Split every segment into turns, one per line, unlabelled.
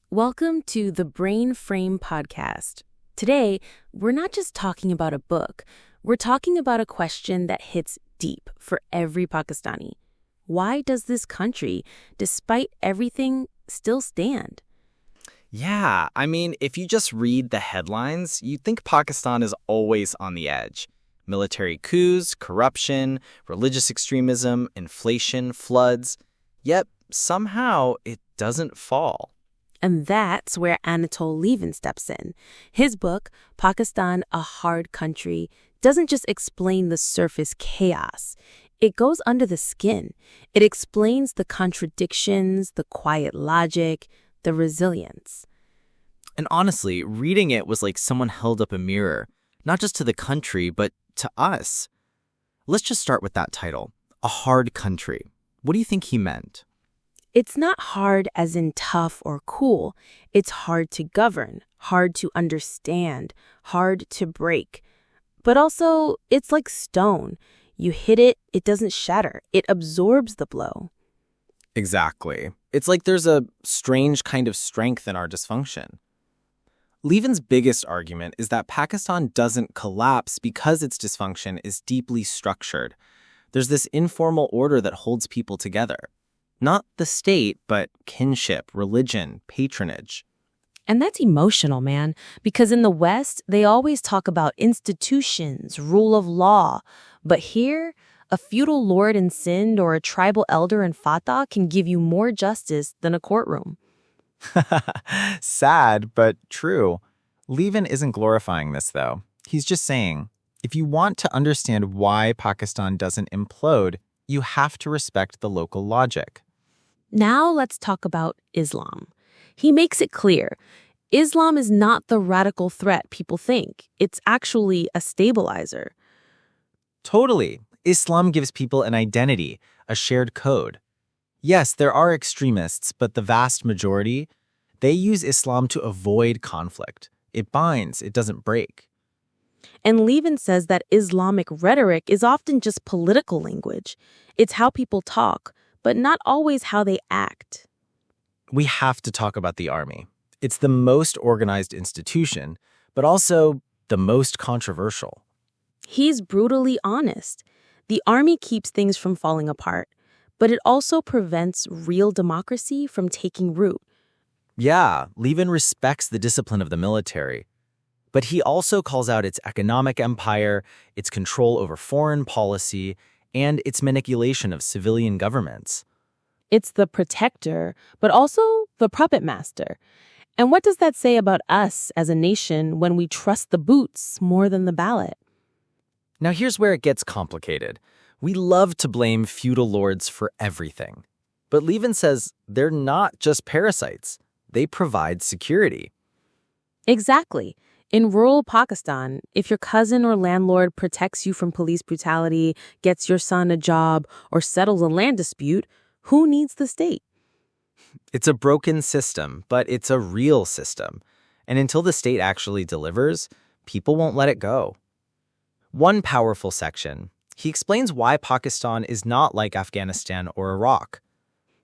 Welcome to the Brain Frame podcast. Today, we're not just talking about a book, we're talking about a question that hits deep for every Pakistani. Why does this country, despite everything, still stand?
Yeah, if you just read the headlines, you'd think Pakistan is always on the edge. Military coups, corruption, religious extremism, inflation, floods. Yet, somehow, it doesn't fall.
And that's where Anatol Lieven steps in. His book, Pakistan, A Hard Country, doesn't just explain the surface chaos. It goes under the skin. It explains the contradictions, the quiet logic, the resilience.
And honestly, reading it was like someone held up a mirror, not just to the country, but to us. Let's just start with that title, A Hard Country. What do you think he meant?
It's not hard as in tough or cool. It's hard to govern, hard to understand, hard to break. But also, it's like stone. You hit it, it doesn't shatter. It absorbs the blow.
Exactly. It's like there's a strange kind of strength in our dysfunction. Lieven's biggest argument is that Pakistan doesn't collapse because its dysfunction is deeply structured. There's this informal order that holds people together. Not the state, but kinship, religion, patronage.
And that's emotional, man, because in the West, they always talk about institutions, rule of law. But here, a feudal lord in Sindh or a tribal elder in Fatah can give you more justice than a courtroom.
Sad, but true. Lieven isn't glorifying this, though. He's just saying, if you want to understand why Pakistan doesn't implode, you have to respect the local logic.
Now let's talk about Islam. He makes it clear. Islam is not the radical threat people think. It's actually a stabilizer.
Totally. Islam gives people an identity, a shared code. Yes, there are extremists, but the vast majority, they use Islam to avoid conflict. It binds, it doesn't break.
And Lieven says that Islamic rhetoric is often just political language. It's how people talk, but not always how they act.
We have to talk about the army. It's the most organized institution, but also the most controversial.
He's brutally honest. The army keeps things from falling apart, but it also prevents real democracy from taking root.
Yeah, Lieven respects the discipline of the military, but he also calls out its economic empire, its control over foreign policy, and its manipulation of civilian governments.
It's the protector, but also the puppet master. And what does that say about us as a nation when we trust the boots more than the ballot?
Now here's where it gets complicated. We love to blame feudal lords for everything. But Lieven says they're not just parasites. They provide security.
Exactly. In rural Pakistan, if your cousin or landlord protects you from police brutality, gets your son a job, or settles a land dispute, who needs the state?
It's a broken system, but it's a real system. And until the state actually delivers, people won't let it go. One powerful section, he explains why Pakistan is not like Afghanistan or Iraq.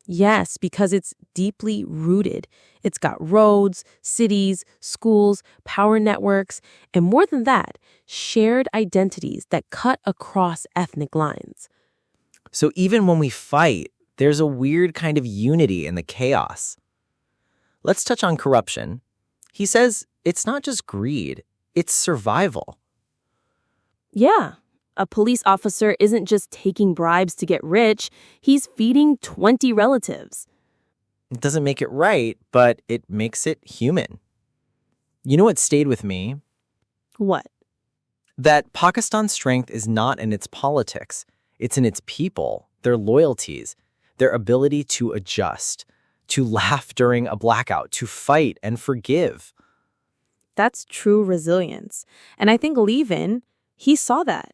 Yes, because it's deeply rooted. It's got roads, cities, schools, power networks, and more than that, shared identities that cut across ethnic lines.
So even when we fight, there's a weird kind of unity in the chaos. Let's touch on corruption. He says it's not just greed, it's survival.
Yeah. A police officer isn't just taking bribes to get rich, he's feeding 20 relatives.
It doesn't make it right, but it makes it human. You know what stayed with me?
What?
That Pakistan's strength is not in its politics. It's in its people, their loyalties, their ability to adjust, to laugh during a blackout, to fight and forgive.
That's true resilience. And I think Lieven, he saw that.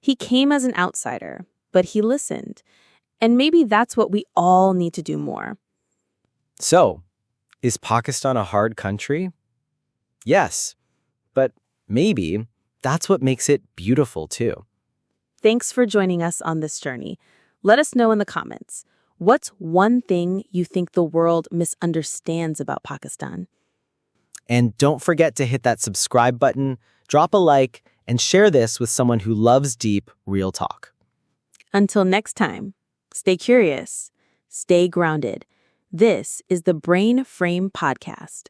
He came as an outsider, but he listened. And maybe that's what we all need to do more.
So, is Pakistan a hard country? Yes, but maybe that's what makes it beautiful too.
Thanks for joining us on this journey. Let us know in the comments. What's one thing you think the world misunderstands about Pakistan?
And don't forget to hit that subscribe button, drop a like, and share this with someone who loves deep, real talk.
Until next time, stay curious, stay grounded. This is the Brain Frame Podcast.